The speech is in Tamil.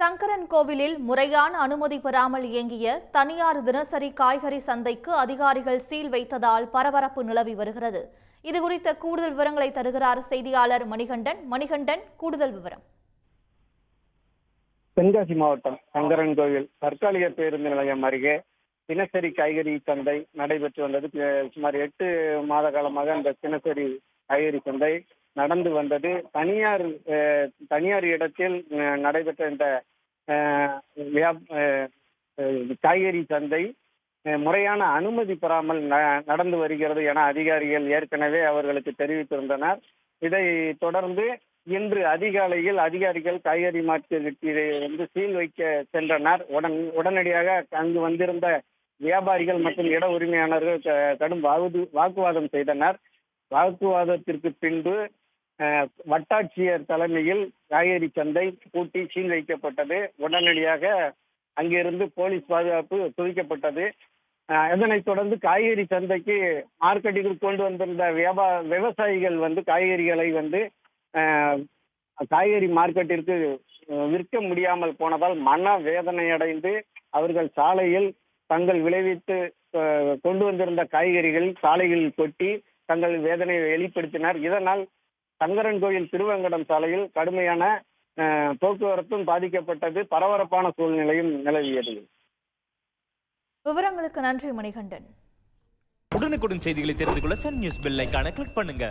சங்கரன் கோவிலில் முறையான அனுமதி பெறாமல் இயங்கிய தனியார் தினசரி காய்கறி சந்தைக்கு அதிகாரிகள் சீல் வைத்ததால் பரபரப்பு நிலவி வருகிறது. இதுகுறித்த கூடுதல் விவரங்களை தருகிறார் செய்தியாளர் மணிகண்டன். மணிகண்டன், கூடுதல் விவரம். தென்காசி மாவட்டம் சங்கரன் கோவில் தற்காலிக பேருந்து நிலையம் அருகே தினசரி காய்கறி சந்தை நடைபெற்று வந்தது. சுமார் 8 மாத காலமாக அந்த தினசரி காய்கறி சந்தை நடந்து வந்தது. தனியார் இடத்தில் நடைபெற்ற இந்த காய்கறி சந்தை முறையான அனுமதி பெறாமல் நடந்து வருகிறது என அதிகாரிகள் ஏற்கனவே அவர்களுக்கு தெரிவித்திருந்தனர். இதை தொடர்ந்து இன்று அதிகாலையில் அதிகாரிகள் காய்கறி மார்க்கெட்டில் சீல் வைக்க சென்றனர். உடனடியாக அங்கு வந்திருந்த வியாபாரிகள் மற்றும் இட உரிமையாளர்கள் கடும் வாக்குவாதம் செய்தனர். வாக்குவாதத்திற்கு பின்பு வட்டாட்சியர் தலைமையில் காய்கறி சந்தை பூட்டி சீல் வைக்கப்பட்டது. உடனடியாக அங்கிருந்து போலீஸ் பாதுகாப்பு குவிக்கப்பட்டது. இதனைத் தொடர்ந்து காய்கறி சந்தைக்கு மார்க்கெட்டுக்கு கொண்டு வந்திருந்த விவசாயிகள் காய்கறிகளை காய்கறி மார்க்கெட்டிற்கு விற்க முடியாமல் போனதால் மன வேதனையடைந்து அவர்கள் சாலையில் தங்கள் விளைவித்து கொண்டு வந்திருந்த காய்கறிகள் சாலைகளில் கொட்டி தங்கள் வேதனையை வெளிப்படுத்தினர். இதனால் சங்கரன் கோயில் திருவேங்கடம் சாலையில் கடுமையான போக்குவரத்தும் பாதிக்கப்பட்டது. பரபரப்பான சூழ்நிலையும் நிலவியது. விவரங்களுக்கு நன்றி மணிகண்டன். உடனுக்குடன் செய்திகளை தெரிந்து கொள்ள சன் நியூஸ் பெல் ஐகானை கிளிக் பண்ணுங்க.